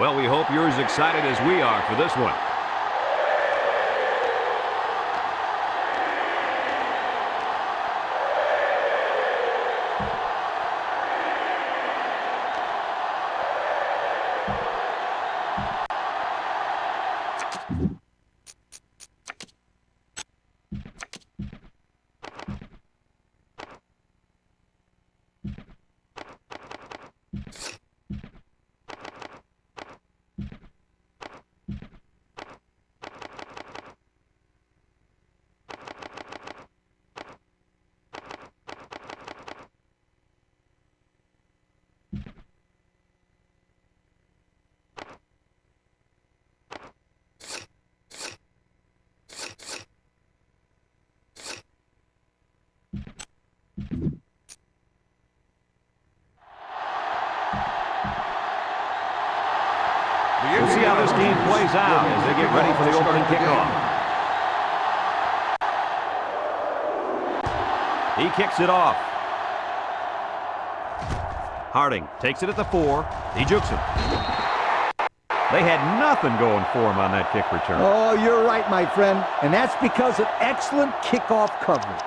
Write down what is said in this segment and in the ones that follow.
Well, we hope you're as excited as we are for this one. We'll see how this game plays out as they get ready for the opening kickoff. He kicks it off. Harding takes it at the 4. He jukes it. They had nothing going for him on that kick return. Oh, you're right, my friend. And that's because of excellent kickoff coverage.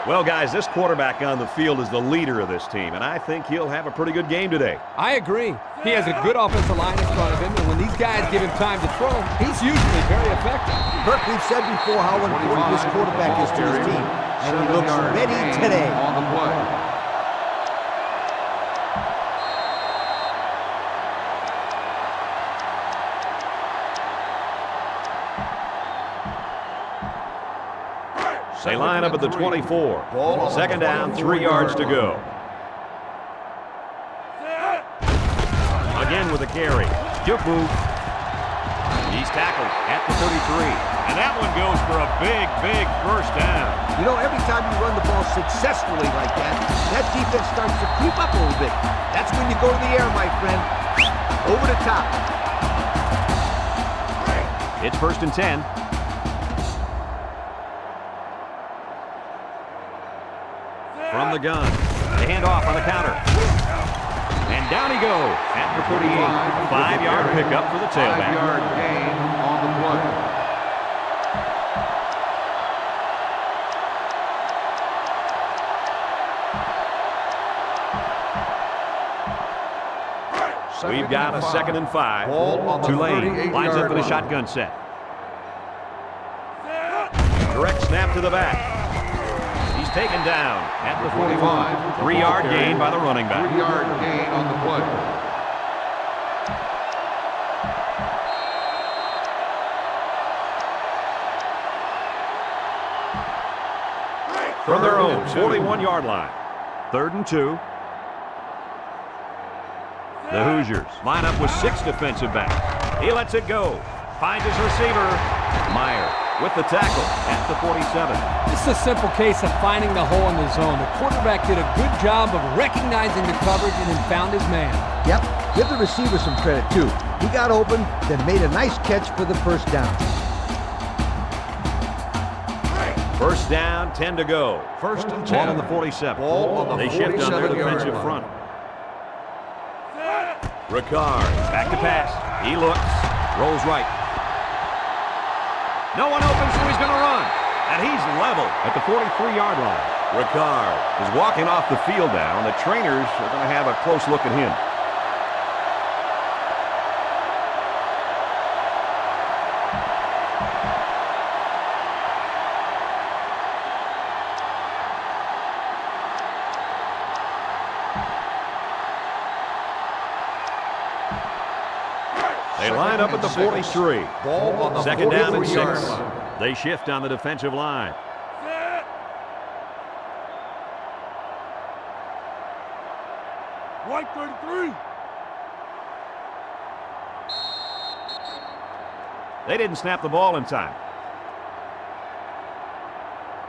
Well, guys, this quarterback on the field is the leader of this team, and I think he'll have a pretty good game today. I agree. He has a good offensive line in front of him, and when these guys give him time to throw, he's usually very effective. Kirk, we've said before how important this quarterback is to his team, and he looks ready today. On the play. They line up at the 24. Second down, 3 yards to go. Again with a carry. Juke move. He's tackled at the 33. And that one goes for a big, big first down. You know, every time you run the ball successfully like that, that defense starts to creep up a little bit. That's when you go to the air, my friend. Over the top. It's 1st and 10. From the gun. They hand off on the counter. And down he goes at the 38. 5-yard pickup for the tailback. 5-yard gain on the play. We've got a 2nd and 5. Tulane lines up in a shotgun set. Direct snap to the back. He's taken down at the 45. 3-yard gain by the running back. 3-yard gain on the play. From their own 41-yard line. 3rd and 2. The Hoosiers line up with 6 defensive backs. He lets it go. Finds his receiver. Meyer with the tackle at the 47. This is a simple case of finding the hole in the zone. The quarterback did a good job of recognizing the coverage and then found his man. Yep, give the receiver some credit, too. He got open, then made a nice catch for the first down. First down, 10 to go. 1st and 10. Ball on the 47. Ball on the They shift on their 47-yard defensive line. front. Ricard, back to pass. He looks, rolls right. No one open, so he's going to run. And he's level at the 43-yard line. Ricard is walking off the field now, and the trainers are going to have a close look at him. They line up at the 43. Ball on the 2nd down and 6. 43-yard line. They shift on the defensive line. White 33. They didn't snap the ball in time.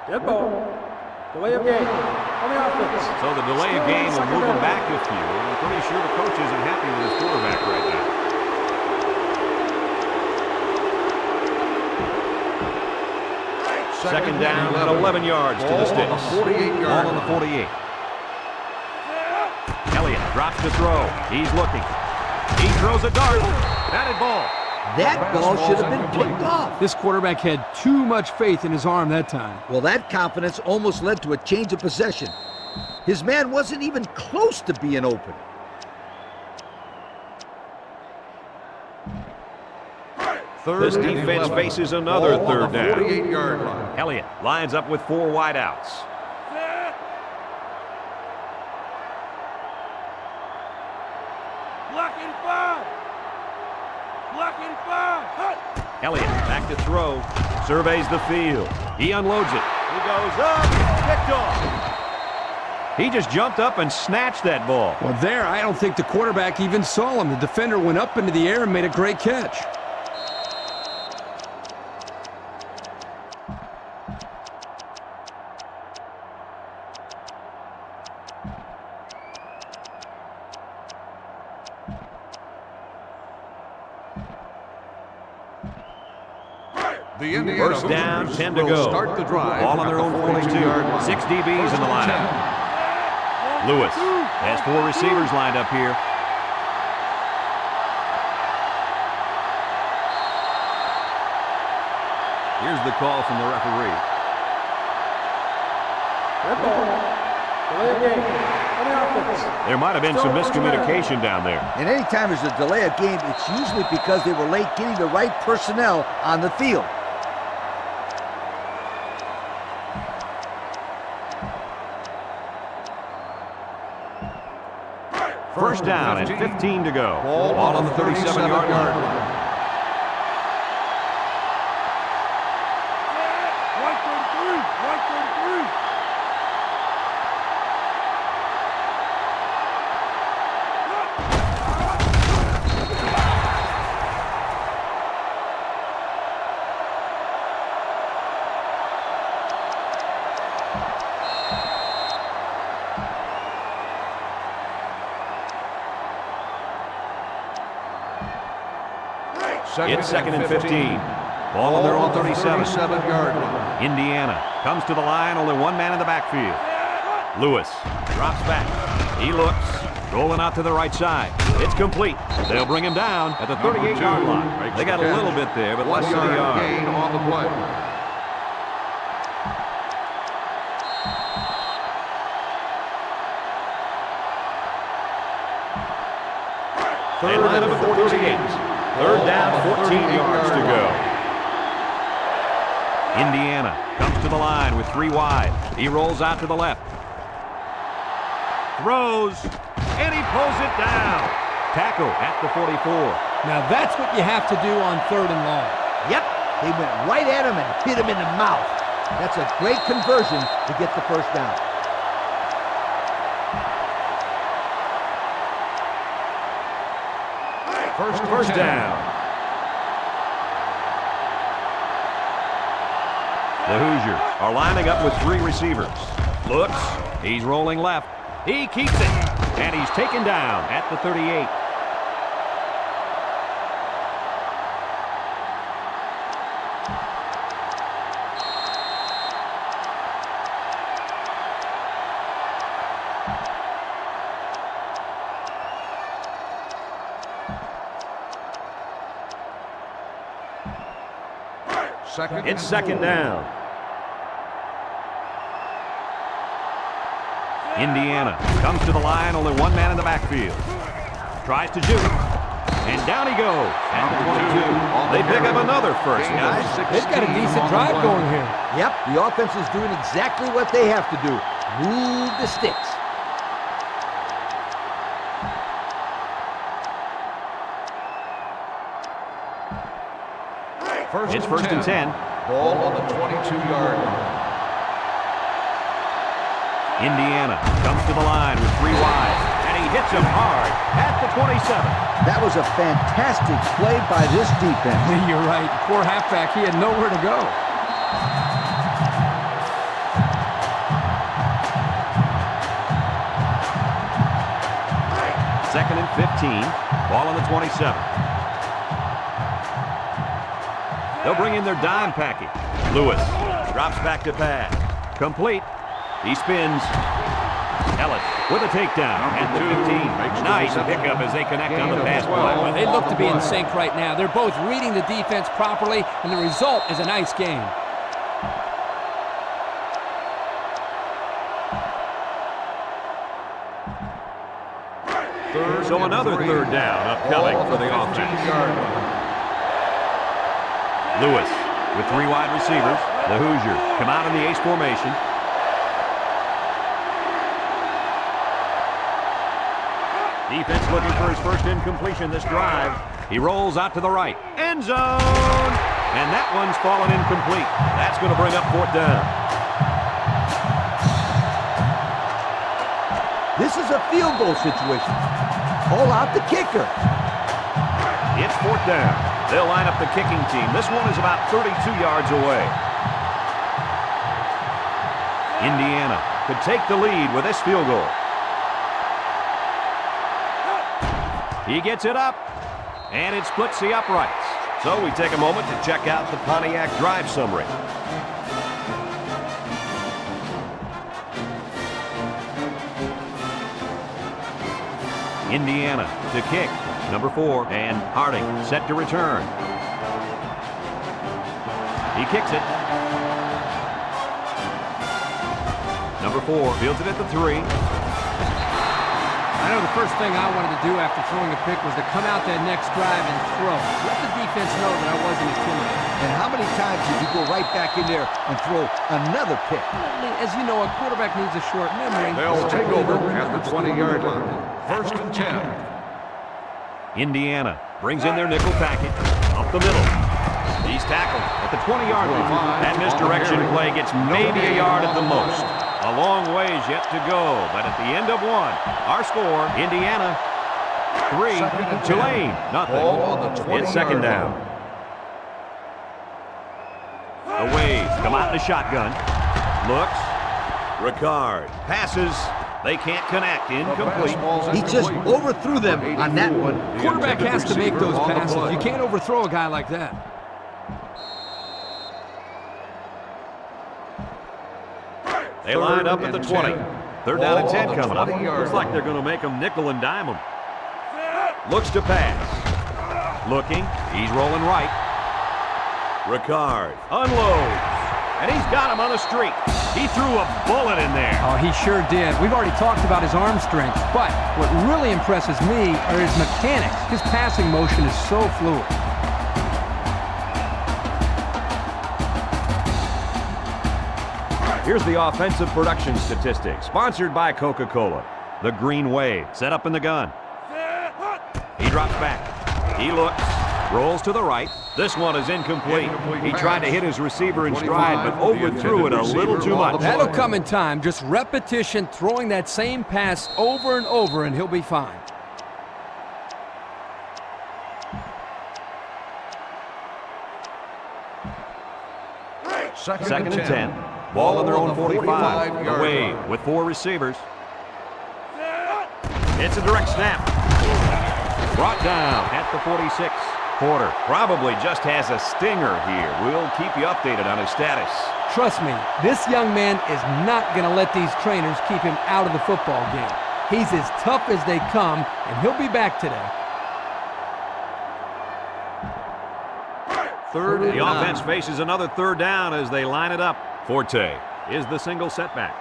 Dead ball. Delay of game on the offense. So the delay of game will move him back a few. I'm pretty sure the coach isn't happy with his quarterback right now. Second down and 11 yards to the sticks. Ball on the 48-yard Ball on the 48. Elliott drops to throw. He's looking. He throws a dart. Batted ball. That ball should have been picked off. This quarterback had too much faith in his arm that time. Well, that confidence almost led to a change of possession. His man wasn't even close to being open. This defense faces another Ball on third the down. 48-yard line. Elliott lines up with 4 wideouts. Blocking 5. Blocking 5. Elliott back to throw. Surveys the field. He unloads it. He goes up. Picked off. He just jumped up and snatched that ball. Well, there, I don't think the quarterback even saw him. The defender went up into the air and made a great catch. The Indiana First down, Hoosiers 10 to will go. Start the drive Ball on at their the own 42. 42-yard line. 6 DBs in the First and lineup. Lewis has 4 receivers lined up here. Here's the call from the referee. Red ball. Delay of game. Any offense. There might have been some miscommunication down there. And anytime there's a delay of game, it's usually because they were late getting the right personnel on the field. First down and 15 to go. Ball on the 37-yard line. 133. 133. It's second and 15. Ball on their own 37. 37-yard line. Indiana comes to the line, only 1 man in the backfield. Lewis drops back. He looks, rolling out to the right side. It's complete. They'll bring him down at the 38-yard line. They got a little bit there, but less than a 1 yard yard. gain on the play. They line up at the 38. Third down, 14 yards to go. Indiana comes to the line with 3 wide. He rolls out to the left. Throws, and he pulls it down. Tackle at the 44. Now, that's what you have to do on 3rd and long. Yep, they went right at him and hit him in the mouth. That's a great conversion to get the first down. First down. The Hoosiers are lining up with 3 receivers. Looks, he's rolling left. He keeps it, and he's taken down at the 38. It's second down. Indiana comes to the line, only 1 man in the backfield. Tries to shoot, and down he goes at the 22. They pick up another first, guys. They've got a decent drive going here. Yep, the offense is doing exactly what they have to do. Move the sticks. It's first and 10. Ball on the 22-yard line. Indiana comes to the line with 3 wide, and he hits him hard at the 27. That was a fantastic play by this defense. You're right. Poor halfback, he had nowhere to go. Second and 15. Ball on the 27. They'll bring in their dime package. Lewis Drops back to pass. Complete. He spins. Ellis with a takedown at the 15. Nice pickup as they connect on the pass play. Well, they look to be in sync right now. They're both reading the defense properly, and the result is a nice game. So another third down upcoming for the offense. Lewis with 3 wide receivers. The Hoosiers come out in the ace formation. Defense looking for his first incompletion this drive. He rolls out to the right. End zone! And that one's fallen incomplete. That's going to bring up 4th down. This is a field goal situation. Call out the kicker. It's 4th down. They'll line up the kicking team. This one is about 32 yards away. Indiana could take the lead with this field goal. He gets it up, and it splits the uprights. So we take a moment to check out the Pontiac drive summary. Indiana to kick. Number 4, and Harding set to return. He kicks it. Number 4 fields it at the 3. I know the first thing I wanted to do after throwing a pick was to come out that next drive and throw. Let the defense know that I wasn't intimidated. And how many times did you go right back in there and throw another pick? As you know, a quarterback needs a short memory. They'll take over at the 20-yard line. 1st and 10. Indiana brings in their nickel package up the middle. He's tackled at the 20-yard line. That misdirection play gets maybe a yard at the most. A long ways yet to go, but at the end of 1, our score, Indiana 3, Tulane nothing. It's 2nd down. The Waves come out in the shotgun. Looks. Ricard passes. They can't connect. Incomplete. He just overthrew them on that one. Quarterback has to make those passes. You can't overthrow a guy like that. They line up at the 20. 3rd down and 10 coming up. Looks like they're going to make them nickel and dime them. Looks to pass. Looking. He's rolling right. Ricard unloads. And he's got him on the streak. He threw a bullet in there. Oh, he sure did. We've already talked about his arm strength, but what really impresses me are his mechanics. His passing motion is so fluid. Here's the offensive production statistics, sponsored by Coca-Cola. The Green Wave, set up in the gun. He drops back. He looks, rolls to the right. This one is incomplete. He tried to hit his receiver in stride, but overthrew it a little too much. That'll come in time. Just repetition, throwing that same pass over and over, and he'll be fine. Second and 10. Ball on their own 45. The Wave with 4 receivers. It's a direct snap. Brought down at the 46. Porter probably just has a stinger here. We'll keep you updated on his status. Trust me, this young man is not going to let these trainers keep him out of the football game. He's as tough as they come, and he'll be back today. The offense faces another 3rd down as they line it up. Forte is the single setback.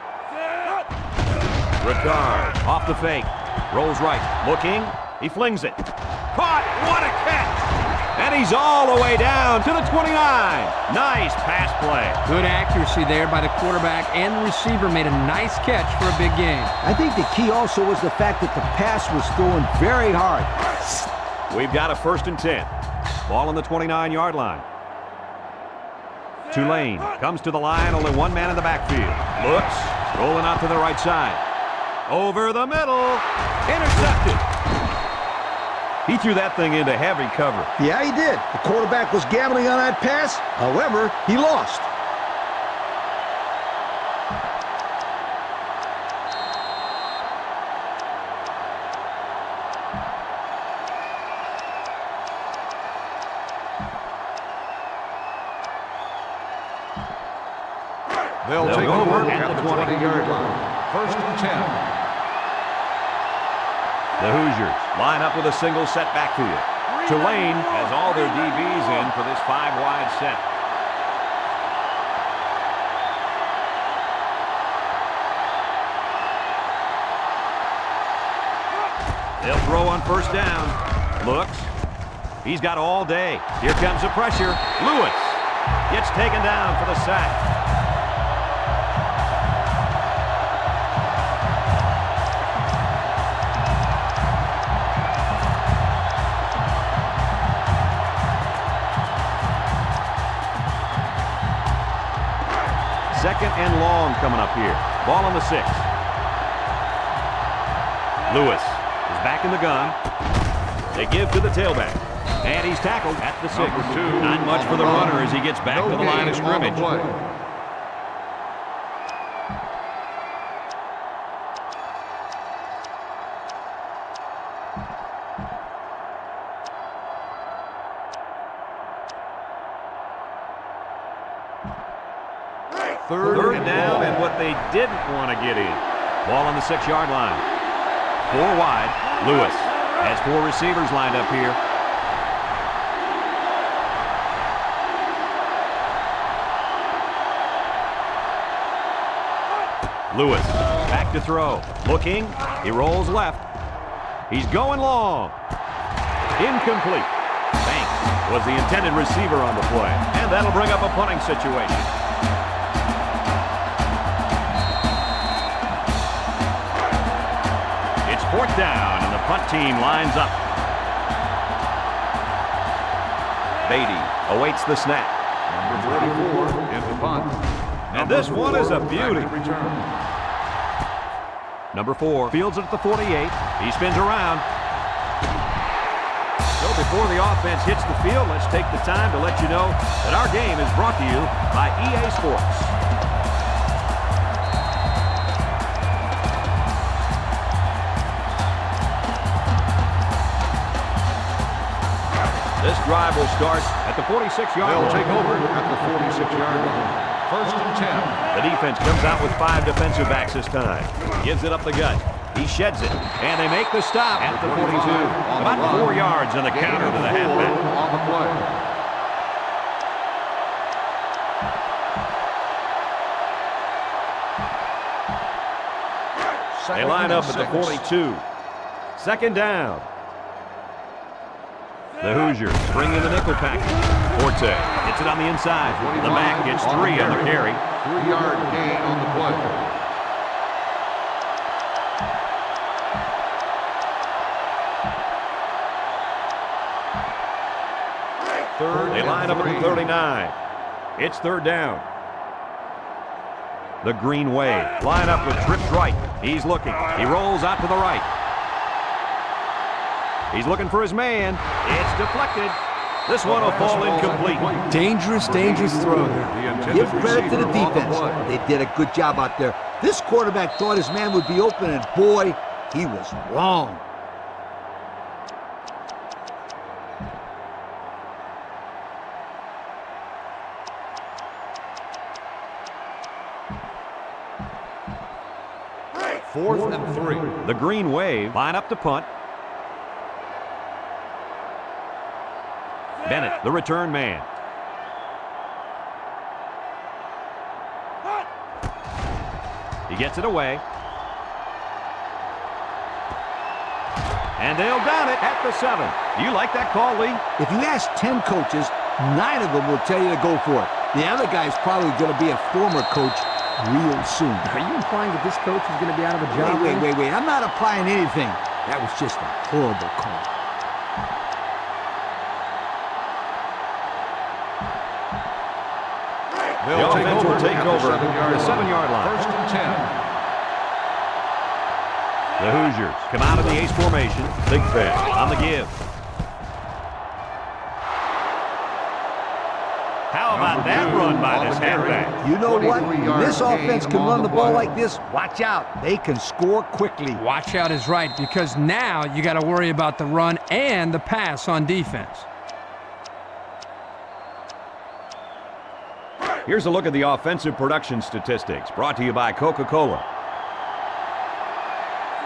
Ricard off the fake. Rolls right. Looking. He flings it. Caught. What a catch. And he's all the way down to the 29. Nice pass play. Good accuracy there by the quarterback, and the receiver made a nice catch for a big game. I think the key also was the fact that the pass was thrown very hard. We've got a 1st and 10. Ball on the 29-yard line. Tulane comes to the line, only 1 man in the backfield. Looks, rolling out to the right side. Over the middle, intercepted. He threw that thing into heavy cover. Yeah, he did. The quarterback was gambling on that pass. However, he lost. They'll take go over at at the the 20-yard line. First and 10. The Hoosiers line up with a single set backfield. Tulane has all their DBs in for this 5-wide set. They'll throw on first down. Looks. He's got all day. Here comes the pressure. Lewis gets taken down for the sack. Second and long coming up here. Ball on the 6. Lewis is back in the gun. They give to the tailback. And he's tackled at the 6. Not much for the runner as he gets back to the line of scrimmage. Third down and what they didn't want to get in. Ball on the 6-yard line. 4 wide. Lewis has 4 receivers lined up here. Lewis back to throw. Looking. He rolls left. He's going long. Incomplete. Banks was the intended receiver on the play. And that'll bring up a punting situation. It's 4th down, and the punt team lines up. Beatty awaits the snap. Number 44 in the punt. And this one is a beauty. Number 4 fields it at the 48. He spins around. So before the offense hits the field, let's take the time to let you know that our game is brought to you by EA Sports. This drive will start at the 46-yard line. They'll take over at the 46-yard line. First and 10. The defense comes out with 5 defensive backs this time. Gives it up the gut. He sheds it. And they make the stop at the 42. About 4 yards on the counter to the halfback. On the play. They line up at the 42. Second down. The Hoosiers bring in the nickel package. Forte hits it on the inside. The back gets 3 on the carry. 3-yard gain on the play. They line up at the 39. It's 3rd down. The Green Wave line up with trips right. He's looking. He rolls out to the right. He's looking for his man. It's deflected. This one will fall incomplete. Dangerous, dangerous throw there. Give credit to the defense. They did a good job out there. This quarterback thought his man would be open, and boy, he was wrong. Fourth and 3. The Green Wave line up to punt. Bennett, the return man. He gets it away. And they'll down it at the 7. Do you like that call, Lee? If you ask 10 coaches, 9 of them will tell you to go for it. The other guy's probably going to be a former coach real soon. Are you implying that this coach is going to be out of a job? Wait. I'm not applying anything. That was just a horrible call. The offense will take over the 7-yard line. First and 10. The Hoosiers come out of the ace formation. Big Ben on the give. How about that run by this halfback? You know what? When this offense can run the ball like this, watch out. They can score quickly. Watch out is right, because now you got to worry about the run and the pass on defense. Here's a look at the offensive production statistics brought to you by Coca-Cola.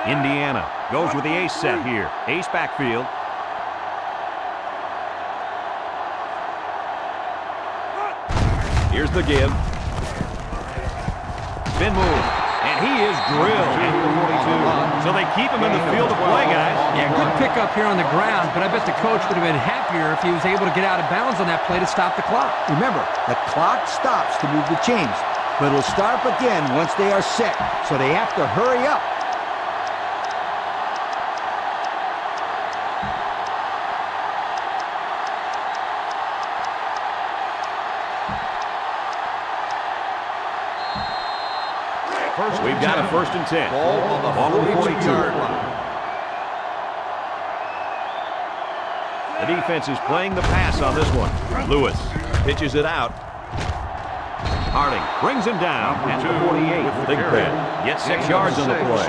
Indiana goes with the ace set here. Ace backfield. Here's the give. Spin move. And he is drilled at the 42. So they keep him in the field of play, guys. Yeah, good pickup here on the ground, but I bet the coach would have been happier if he was able to get out of bounds on that play to stop the clock. Remember, the clock stops to move the chains, but it'll start up again once they are set, so they have to hurry up. We've got a 1st and 10. Ball on the 42-yard line. The defense is playing the pass on this one. Lewis pitches it out. Harding brings him down at the 48. Big Ben gets 6 yards on the play.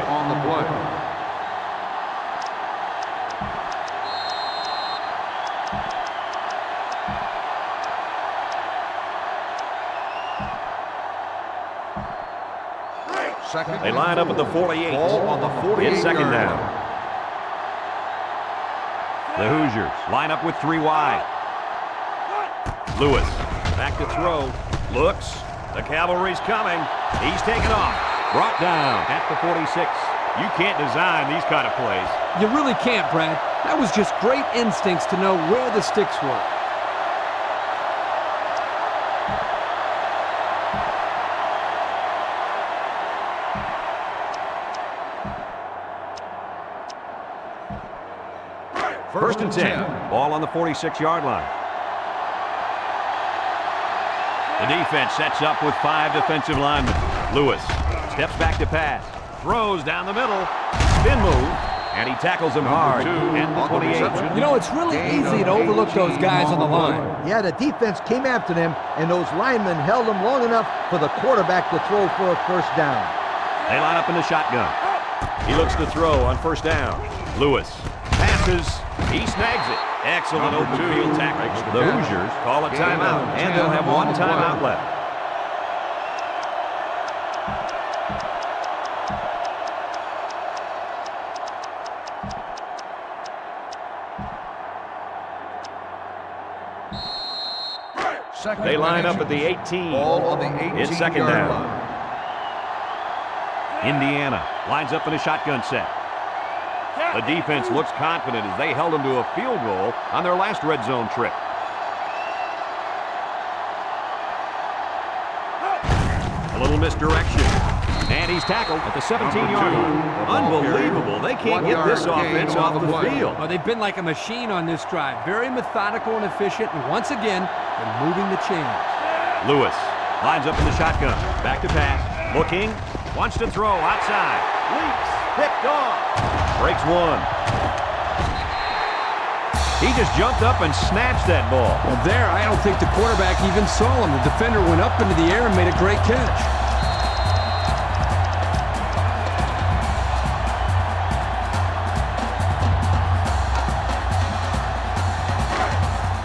They line up at the 48. Ball on the 48. It's 2nd down. The Hoosiers line up with 3 wide. Lewis back to throw. Looks. The cavalry's coming. He's taken off. Brought down at the 46. You can't design these kind of plays. You really can't, Brad. That was just great instincts to know where the sticks were. First and 10. Ball on the 46-yard line. The defense sets up with 5 defensive linemen. Lewis steps back to pass. Throws down the middle. Spin move. And he tackles him hard at the 28. You know, it's really easy to overlook those guys on the line. Yeah, the defense came after them, and those linemen held them long enough for the quarterback to throw for a 1st down. They line up in the shotgun. He looks to throw on 1st down. Lewis passes. He snags it. Excellent open field tackle. The Hoosiers call a timeout, and they'll have 1 timeout left. They line up at the 18. Ball on the 18-yard It's 2nd down. line. Indiana lines up in a shotgun set. The defense looks confident as they held them to a field goal on their last red zone trip. A little misdirection. And he's tackled at the 17-yard line. Unbelievable. They can't get this offense off the field. Well, they've been like a machine on this drive. Very methodical and efficient, and once again, they're moving the chains. Lewis lines up in the shotgun. Back to pass. Looking. Wants to throw outside. Leaps. Picked off. Breaks 1. He just jumped up and snatched that ball. Well, there, I don't think the quarterback even saw him. The defender went up into the air and made a great catch.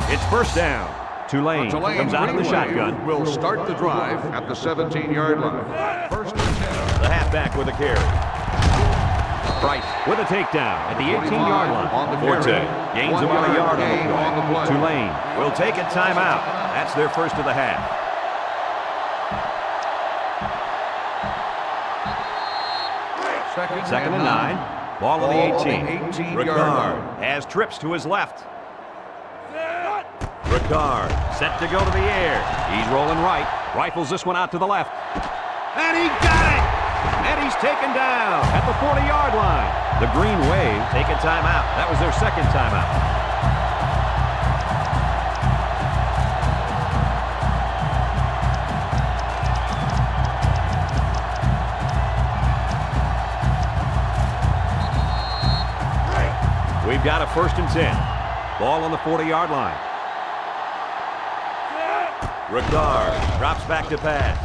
It's 1st down. Tulane comes out of the shotgun. Will start the drive at the 17-yard line. 1st and 10. The halfback with a carry. Price with a takedown at the 18-yard line. Forte gains about a yard on the play. Tulane will take a timeout. That's their 1st of the half. Second and 9. Ball on the 18. Ricard has trips to his left. Ricard set to go to the air. He's rolling right. Rifles this one out to the left. And he got it! And he's taken down at the 40-yard line. The Green Wave take a timeout. That was their 2nd timeout. We've got a 1st and 10. Ball on the 40-yard line. Ricard drops back to pass.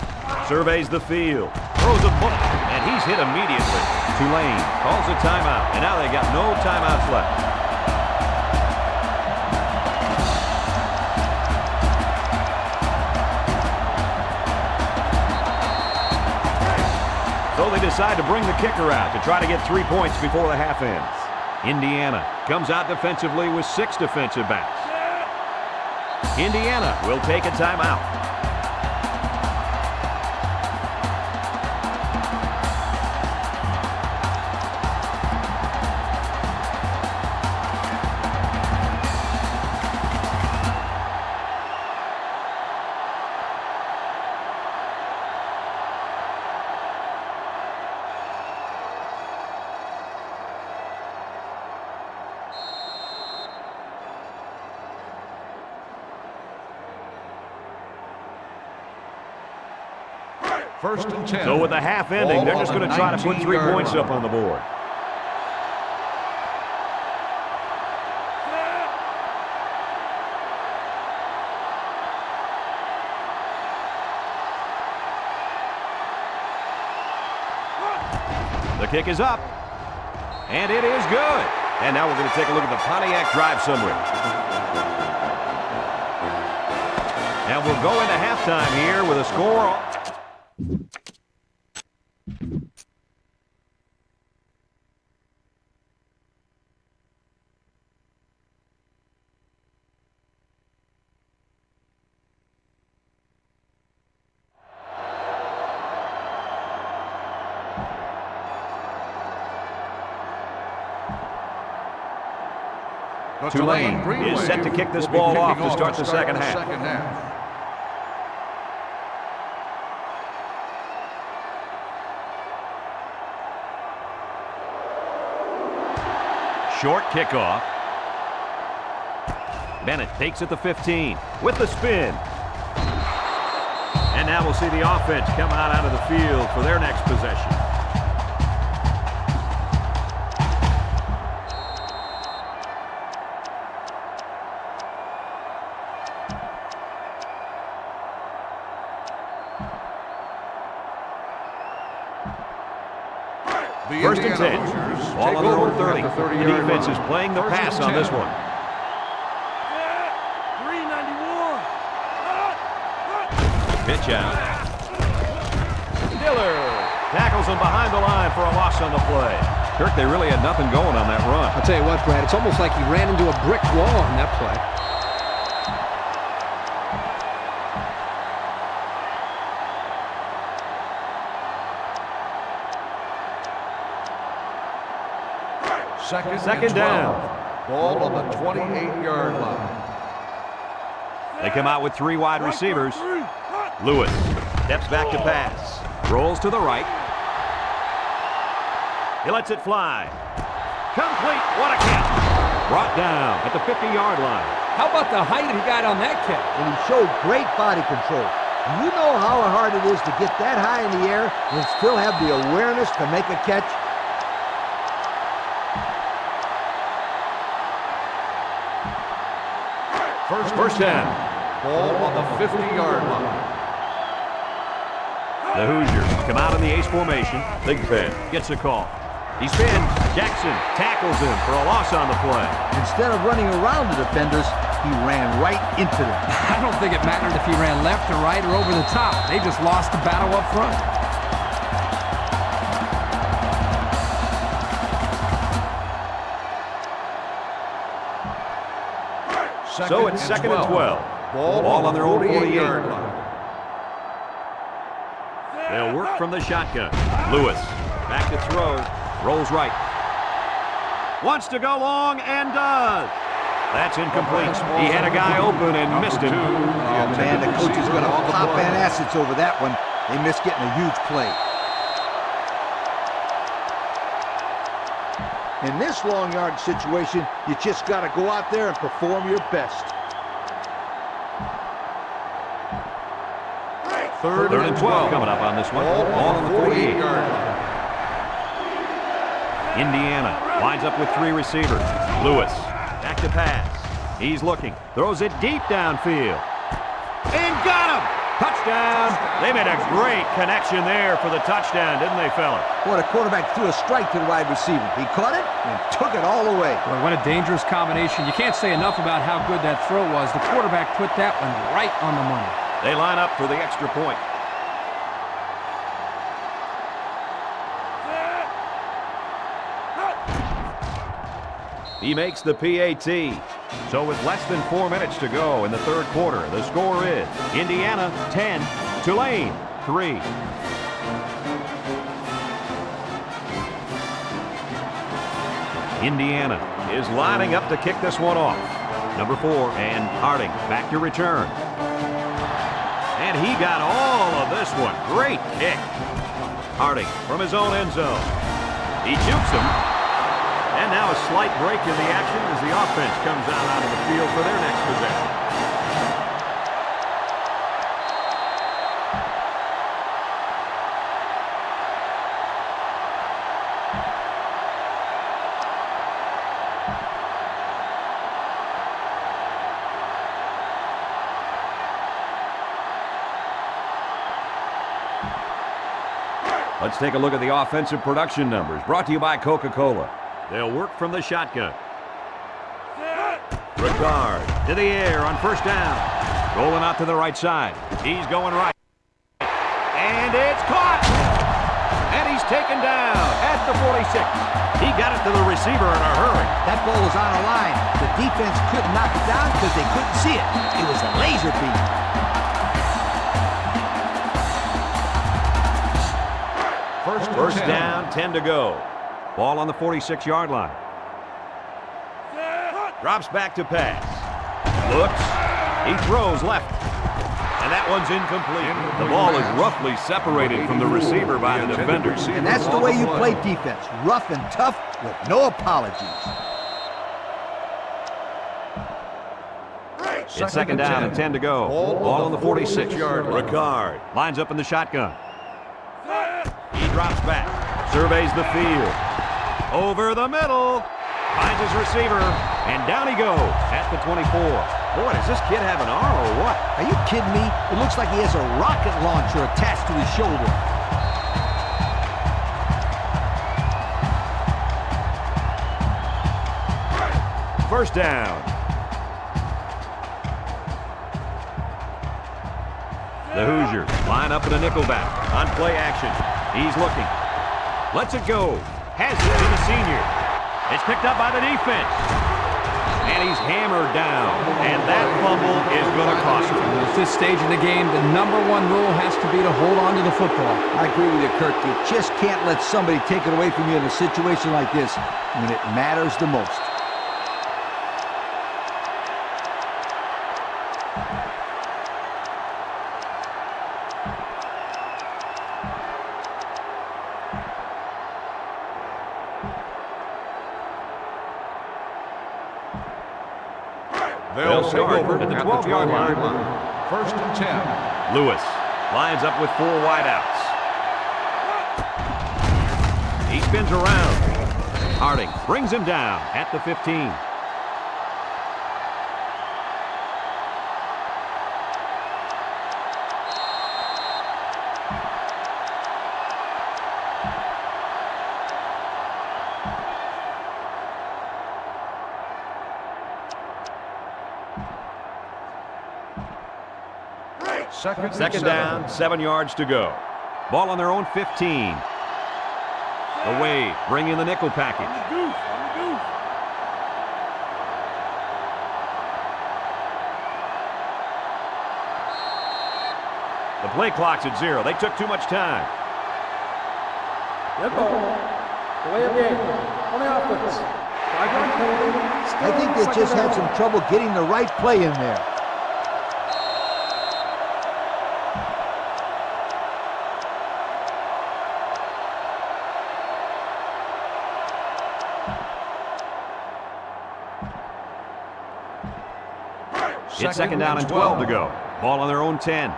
Surveys the field. Throws a bullet, and he's hit immediately. Tulane calls a timeout, and now they got no timeouts left. So they decide to bring the kicker out to try to get 3 points before the half ends. Indiana comes out defensively with 6 defensive backs. Indiana will take a timeout. First and 10. So with the half ending, they're just going to try to put 3 points up on the board. The kick is up, and it is good. And now we're going to take a look at the Pontiac drive summary. And we'll go into halftime here with a score. Tulane is set to kick this ball off to start the second half. Short kickoff. Bennett takes it to 15 with the spin. And now we'll see the offense come out of the field for their next possession. First and 10. Ball on their own 30. The defense is playing the pass on this one. 391. Pitch out. Dillard tackles him behind the line for a loss on the play. Kirk, they really had nothing going on that run. I'll tell you what, Brad, it's almost like he ran into a brick wall on that play. Second down. Ball on the 28-yard line. They come out with 3 wide receivers. Lewis steps back to pass. Rolls to the right. He lets it fly. Complete. What a catch. Brought down at the 50-yard line. How about the height he got on that catch? And he showed great body control. You know how hard it is to get that high in the air and still have the awareness to make a catch? First down. Ball on the 50-yard line. The Hoosiers come out in the ace formation. Big Ben gets a call. He spins. Jackson tackles him for a loss on the play. Instead of running around the defenders, he ran right into them. I don't think it mattered if he ran left or right or over the top. They just lost the battle up front. So it's second and 12. Ball on their own 48-yard line. They'll work from the shotgun. Lewis back to throw. Rolls right. Wants to go long and does. That's incomplete. He had a guy open and missed him. Oh, man, the coach is going to pop assets over that one. They missed getting a huge play. In this long yard situation, you just got to go out there and perform your best. Third and 12 coming up on this one. Ball on the 48-yard line. Indiana lines up with 3 receivers. Lewis back to pass. He's looking. Throws it deep downfield. And got him! Touchdown! They made a great connection there for the touchdown, didn't they, fella? Boy, the quarterback threw a strike to the wide receiver. He caught it and took it all the way. Boy, what a dangerous combination. You can't say enough about how good that throw was. The quarterback put that one right on the money. They line up for the extra point. He makes the PAT. So with less than 4 minutes to go in the third quarter, the score is Indiana 10, Tulane 3. Indiana is lining up to kick this one off. Number 4, and Harding back to return. And he got all of this one. Great kick. Harding from his own end zone. He jukes him. And now a slight break in the action as the offense comes out onto the field for their next possession. Let's take a look at the offensive production numbers, brought to you by Coca-Cola. They'll work from the shotgun. Ricard to the air on first down. Rolling out to the right side. He's going right. And it's caught! And he's taken down at the 46. He got it to the receiver in a hurry. That ball was on a line. The defense couldn't knock it down because they couldn't see it. It was a laser beam. First down, 10 to go. Ball on the 46-yard line. Drops back to pass. Looks. He throws left. And that one's incomplete. The ball is roughly separated from the receiver by the defenders. And that's the way you play defense. Rough and tough with no apologies. It's second down and 10 to go. Ball on the 46-yard line. Ricard lines up in the shotgun. He drops back. Surveys the field. Over the middle. Finds his receiver. And down he goes at the 24. Boy, does this kid have an arm or what? Are you kidding me? It looks like he has a rocket launcher attached to his shoulder. First down. The Hoosiers line up in a nickelback on play action. He's looking. Lets it go. Has it to the senior. It's picked up by the defense. And he's hammered down. And that fumble is going to cost him. At this stage in the game, the number one rule has to be to hold on to the football. I agree with you, Kirk. You just can't let somebody take it away from you in a situation like this when it matters the most. They'll start at the 12-yard line. First and 10. Lewis lines up with 4 wideouts. He spins around. Harding brings him down at the 15. Second down, 7 yards to go. Ball on their own 15. Away, bring in the nickel package. The play clock's at 0. They took too much time. Red ball. Delay of game. On the offense. I think they just had some trouble getting the right play in there. It's second down and 12 to go. Ball on their own 10.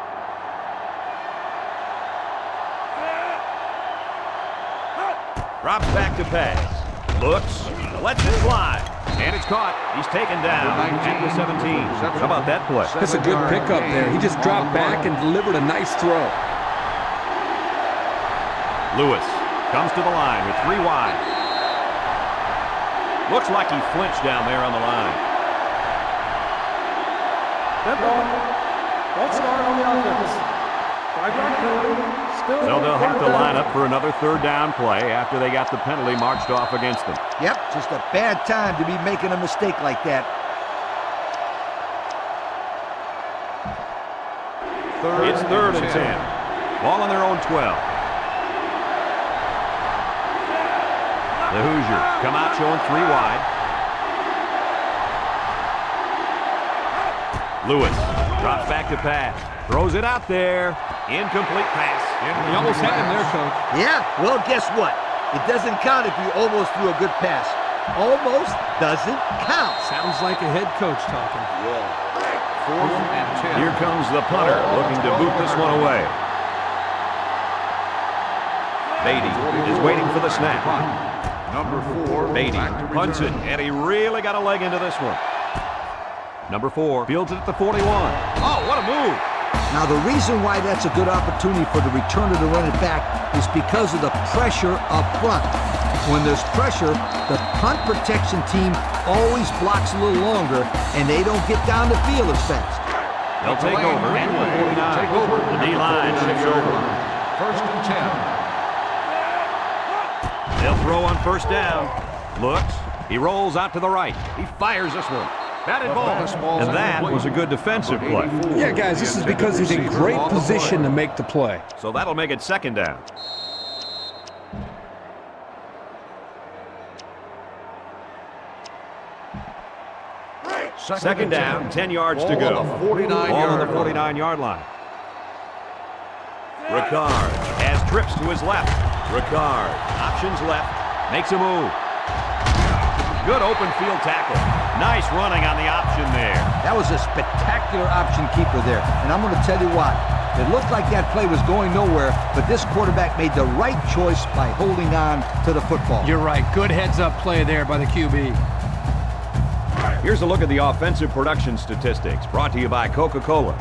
Drops back to pass. Looks. Lets it fly. And it's caught. He's taken down at the 17. How about that play? That's a good pickup there. He just dropped back and delivered a nice throw. Lewis comes to the line with 3 wide. Looks like he flinched down there on the line. Red ball. Ball start on the offense. 5-yard penalty. So they'll have to line up for another third down play after they got the penalty marched off against them. Yep, just a bad time to be making a mistake like that. It's third and 10. Ball on their own 12. The Hoosiers come out showing 3 wide. Lewis drops back to pass. Throws it out there. Incomplete pass. You almost had him there, Coach. Yeah, well, guess what? It doesn't count if you almost threw a good pass. Almost doesn't count. Sounds like a head coach talking. Fourth and 10. Here comes the punter looking to boot this one away. Beatty is waiting for the snap. Number 4. Beatty back to punts it, return. and he really got a leg into this one. Number 4 fields it at the 41. Oh, what a move! Now, the reason why that's a good opportunity for the returner to run it back is because of the pressure up front. When there's pressure, the punt protection team always blocks a little longer, and they don't get down the field as fast. They'll take over at the 49. Take over. The D-line shifts over. First and 10. They'll throw on first down. Looks. He rolls out to the right. He fires this one. Batted ball. And that was a good defensive play. Yeah, guys, this is because he's in great position to make the play. So that'll make it second down. Second down, 10 yards to go. Ball on the 49 Ball on the yard 49-yard line. Ricard has trips to his left. Ricard options left, makes a move. Good open field tackle. Nice running on the option there. That was a spectacular option keeper there, and I'm going to tell you why. It looked like that play was going nowhere, but this quarterback made the right choice by holding on to the football. You're right. Good heads-up play there by the QB. Here's a look at the offensive production statistics brought to you by Coca-Cola.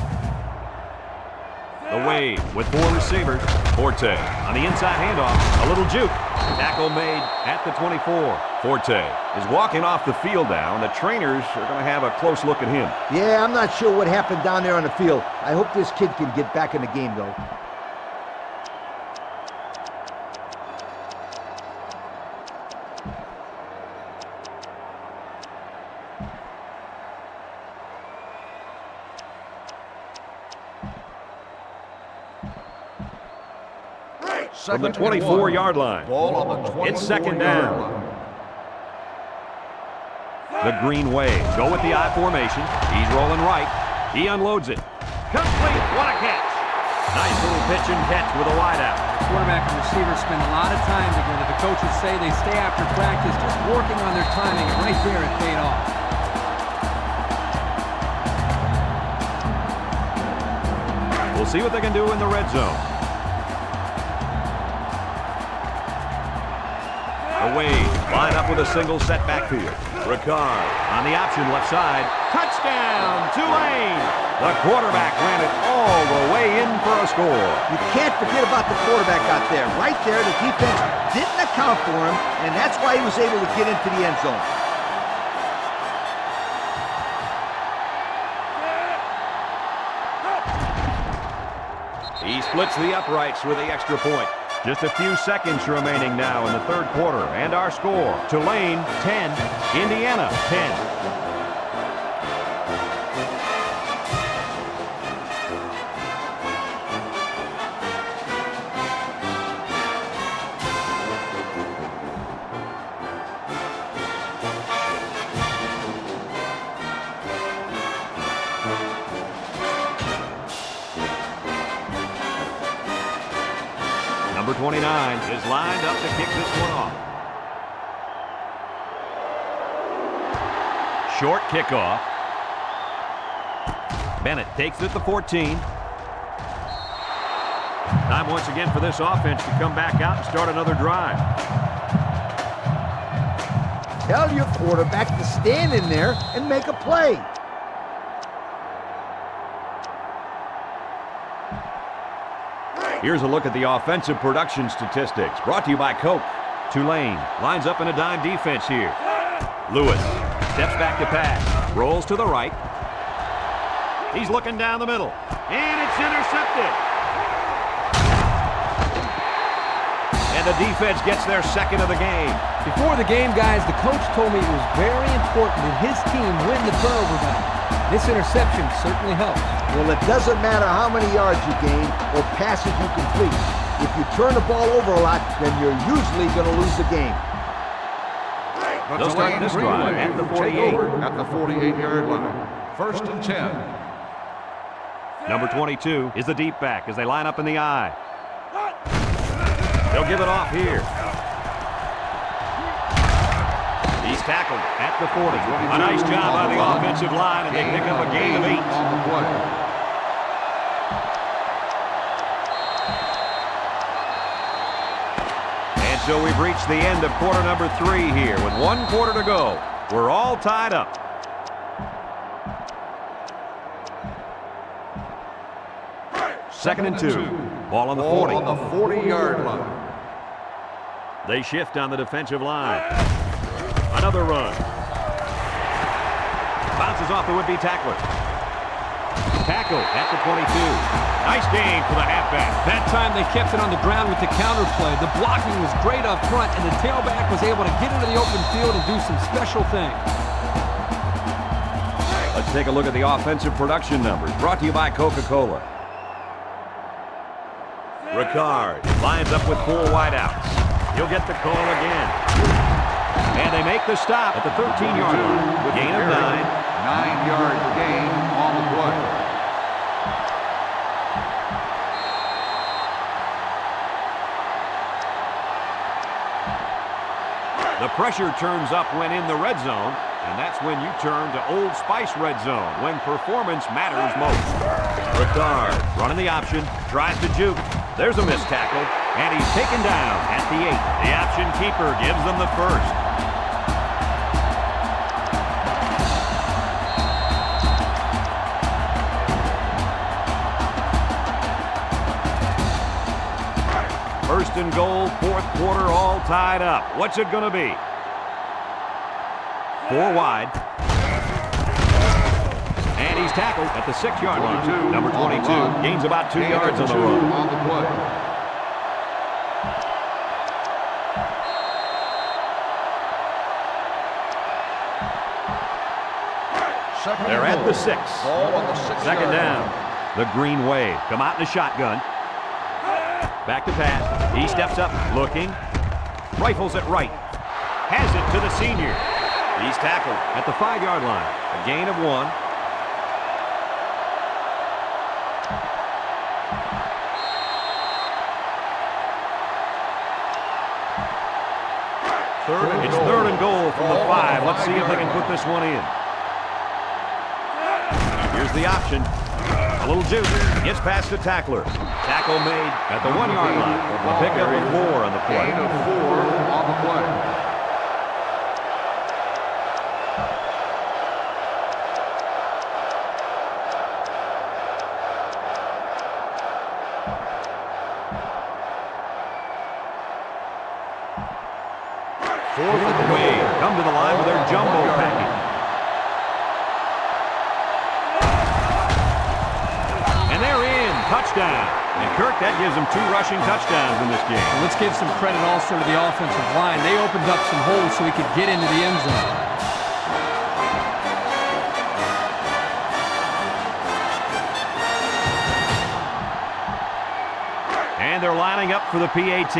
The wave with 4 receivers. Forte on the inside handoff. A little juke. Tackle made at the 24. Forte is walking off the field now, and the trainers are going to have a close look at him. Yeah, I'm not sure what happened down there on the field. I hope this kid can get back in the game, though. From the 24-yard line. Ball on the 24 It's second down. line. The green wave. Go with the I formation. He's rolling right. He unloads it. Complete. What a catch. Nice little pitch and catch with a wideout. Quarterback and receiver spend a lot of time together. The coaches say they stay after practice, just working on their timing, and right there it paid off. We'll see what they can do in the red zone. Away, line up with a single set backfield. Ricard on the option left side. Touchdown, Tulane! The quarterback ran it all the way in for a score. You can't forget about the quarterback out there. Right there, the defense didn't account for him, and that's why he was able to get into the end zone. He splits the uprights with the extra point. Just a few seconds remaining now in the third quarter, and our score, Tulane 10, Indiana 10. Number 29 is lined up to kick this one off. Short kickoff. Bennett takes it at the 14. Time once again for this offense to come back out and start another drive. Tell your quarterback to stand in there and make a play. Here's a look at the offensive production statistics brought to you by Coke. Tulane lines up in a dime defense here. Lewis steps back to pass, rolls to the right. He's looking down the middle, and it's intercepted. the defense gets their second of the game. Before the game, guys, the coach told me it was very important that his team win the turnover battle. This interception certainly helps. Well, it doesn't matter how many yards you gain or passes you complete. If you turn the ball over a lot, then you're usually going to lose the game. They'll start this drive at the 48. At the 48-yard line. First and 10. Number 22 is the deep back as they line up in the I. They'll give it off here. He's tackled at the 40. A nice job by the offensive line, and they pick up a gain of 8. On the play. And so we've reached the end of quarter number 3 here. With 1 quarter to go, we're all tied up. Second and 2. Ball on the 40. Ball on the 40-yard line. They shift on the defensive line. Another run. Bounces off the would-be tackler. Tackle at the 22. Nice gain for the halfback. That time they kept it on the ground with the counter play. The blocking was great up front, and the tailback was able to get into the open field and do some special things. Let's take a look at the offensive production numbers, brought to you by Coca-Cola. Ricard lines up with 4 wideouts. He'll get the call again. And they make the stop at the 13-yard line. With gain of 9. 9-yard gain on the play. The pressure turns up when in the red zone, and that's when you turn to Old Spice Red Zone, when performance matters most. Ricard running the option, tries to juke. There's a missed tackle, and he's taken down at the 8. The option keeper gives them the first. First and goal, 4th quarter, all tied up. What's it going to be? 4 wide. And he's tackled at the 6-yard line. Number 22 gains about 2 yards on the run. On the play. They're at the 6. Ball on the 6-yard Second line. down. The Green Wave come out in the shotgun. Back to pass. He steps up, looking. Rifles it right. Has it to the senior. He's tackled at the 5-yard line. A gain of 1. It's third and goal from the 5. Let's see if they can put this one in. Here's the option. A little juice. Gets past the tackler. Tackle made at the 1-yard line. A pickup of 4 on the play. Gain of 4 on the play. Fourth and Wave come to the line with their jumbo package. And they're in. Touchdown. And Kirk, that gives them 2 rushing touchdowns in this game. Let's give some credit also to the offensive line. They opened up some holes so he could get into the end zone. And they're lining up for the PAT.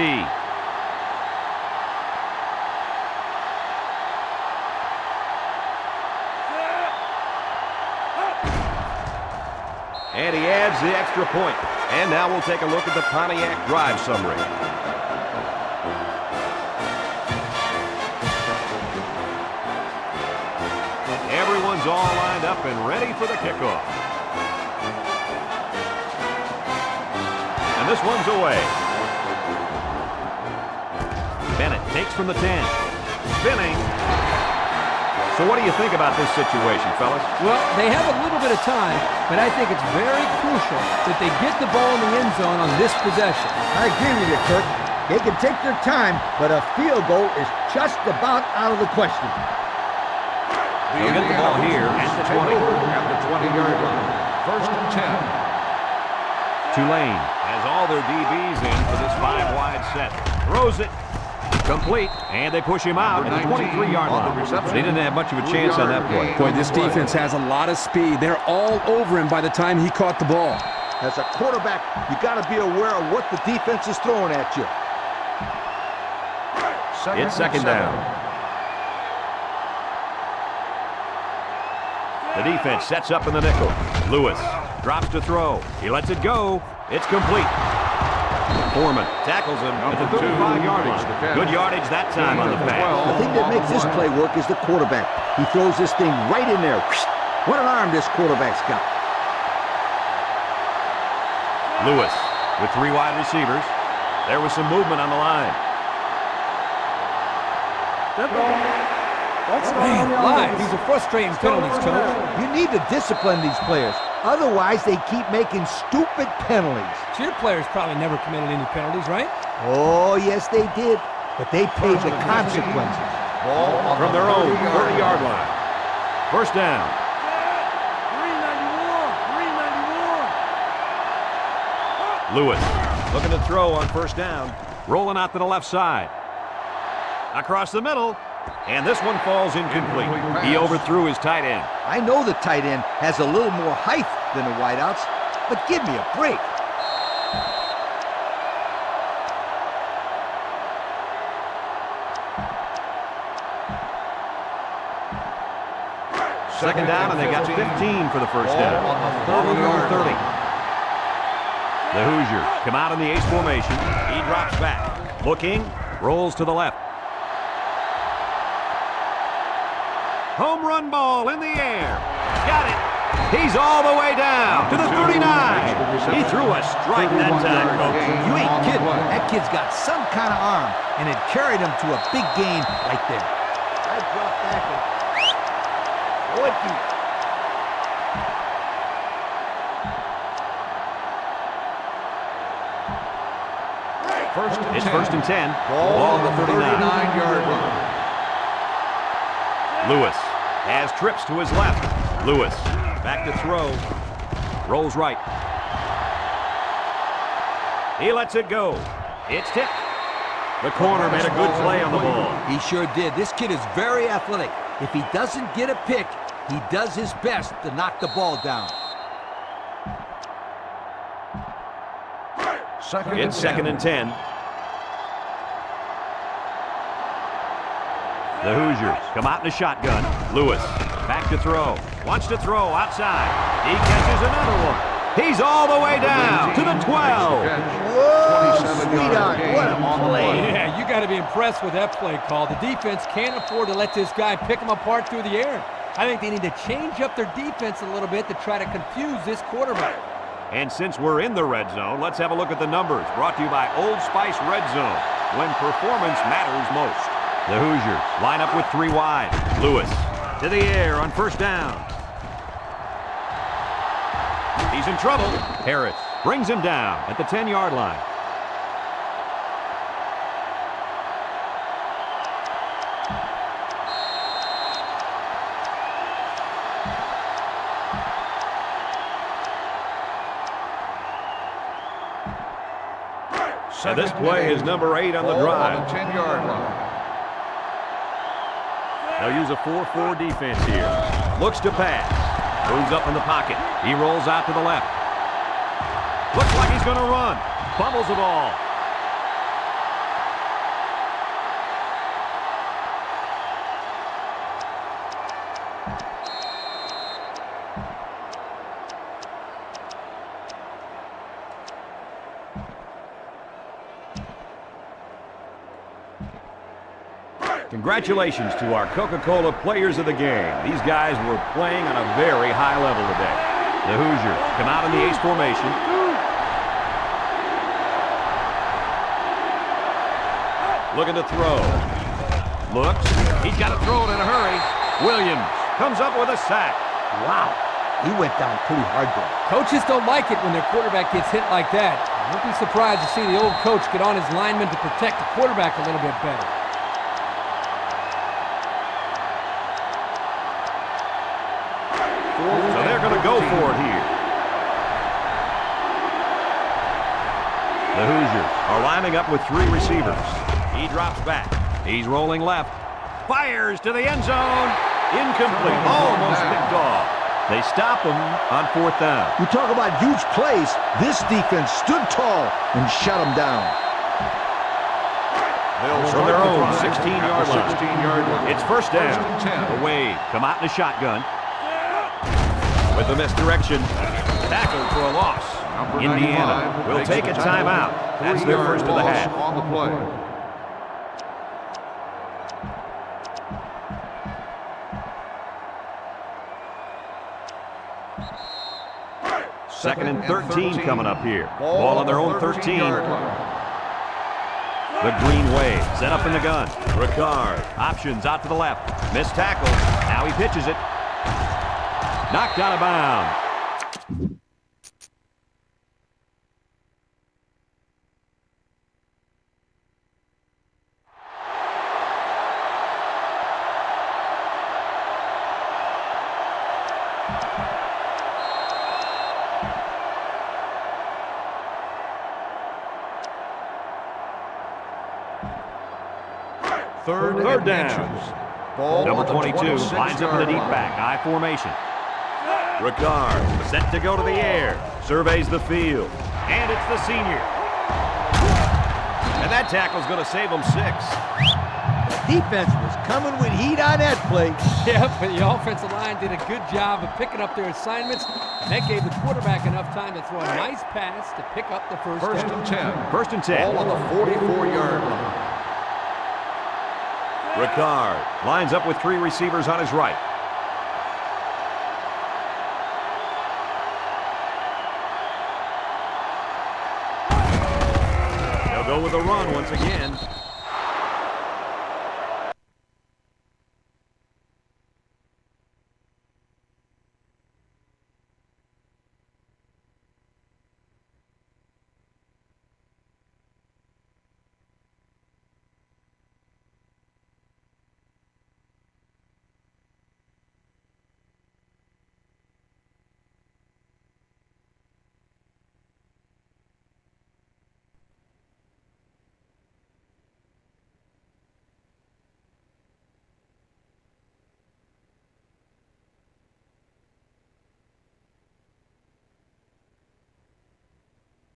And he adds the extra point. And now we'll take a look at the Pontiac drive summary. Everyone's all lined up and ready for the kickoff. And this one's away. Bennett takes from the 10. Spinning. So what do you think about this situation, fellas? Well, they have a little bit of time, but I think it's very crucial that they get the ball in the end zone on this possession. I agree with you, Kirk. They can take their time, but a field goal is just about out of the question. They'll get the ball here at the 20. At the 20-yard line. First and 10. Tulane has all their DBs in for this 5-wide set. Throws it. Complete. And they push him out at the 23-yard line. They didn't have much of a chance on that play. Boy, this defense has a lot of speed. They're all over him by the time he caught the ball. As a quarterback, you got to be aware of what the defense is throwing at you. It's second down. The defense sets up in the nickel. Lewis drops to throw. He lets it go. It's complete. Foreman tackles him at the 35-yard line. Good yardage that time on the pass. The thing that makes this play work is the quarterback. He throws this thing right in there. What an arm this quarterback's got. Lewis with 3 wide receivers. There was some movement on the line. Man, these are frustrating penalties, Coach. You need to discipline these players. Otherwise, they keep making stupid penalties. Your players probably never committed any penalties, right? Oh, yes, they did. But they paid the consequences. From their own 30-yard line. First down. 391. Lewis looking to throw on first down. Rolling out to the left side. Across the middle. And this one falls incomplete. He overthrew his tight end. I know the tight end has a little more height than the wideouts, but give me a break. Second down, and they got 15 for the first down. Ball on their own 30. The Hoosiers come out in the ace formation. He drops back. Looking, rolls to the left. Home run ball in the air. Got it. He's all the way down to the 39. He threw a strike that time, Coach. You ain't kidding. That kid's got some kind of arm, and it carried him to a big game right there. I dropped back and throw it deep. It's first and 10. Ball on the 39-yard line. Lewis has trips to his left. Lewis back to throw. Rolls right. He lets it go. It's tipped. The corner made a good play on the ball. He sure did. This kid is very athletic. If he doesn't get a pick, he does his best to knock the ball down. It's second and 10. The Hoosiers come out in a shotgun. Lewis back to throw. Wants to throw outside. He catches another one. He's all the way down to the 12. Whoa, sweetheart, what a play. Yeah, you got to be impressed with that play call. The defense can't afford to let this guy pick them apart through the air. I think they need to change up their defense a little bit to try to confuse this quarterback. And since we're in the red zone, let's have a look at the numbers. Brought to you by Old Spice Red Zone, when performance matters most. The Hoosiers line up with 3 wide. Lewis to the air on first down. He's in trouble. Harris brings him down at the 10-yard line. So this play is number 8 on the drive. 10-yard line. They'll use a 4-4 defense here. Looks to pass. Moves up in the pocket. He rolls out to the left. Looks like he's going to run. Fumbles the ball. Congratulations to our Coca-Cola players of the game. These guys were playing on a very high level today. The Hoosiers come out in the ace formation. Looking to throw. Looks. He's got to throw it in a hurry. Williams comes up with a sack. Wow, he went down pretty hard there. Coaches don't like it when their quarterback gets hit like that. I wouldn't be surprised to see the old coach get on his lineman to protect the quarterback a little bit better. So they're going to go for it here. The Hoosiers are lining up with 3 receivers. He drops back. He's rolling left. Fires to the end zone. Incomplete. Almost picked off. They stop him on 4th down. You talk about huge plays. This defense stood tall and shut them down. From their own 16-yard line. 16-yard line. It's 1st down. First and 10. The Wade come out in a shotgun. With the misdirection. Tackled for a loss. Number Indiana 95 will makes take the a tackle. timeout. That's their 3-yard first of the loss half. on the play. Second and 13 coming up here. Ball on their own 13. The Green Wave set up in the gun. Ricard options out to the left. Missed tackle. Now he pitches it. Knocked out of bounds. Third downs. Number 22 lines up in the deep back, I formation. Ricard set to go to the air. Surveys the field. And it's the senior. And that tackle's going to save him 6. Defense was coming with heat on that play. Yeah, but the offensive line did a good job of picking up their assignments, and that gave the quarterback enough time to throw a nice pass to pick up the first down. and 10. 1st and 10. Ball on the 44-yard line. Ricard lines up with 3 receivers on his right. They'll go with a run once again.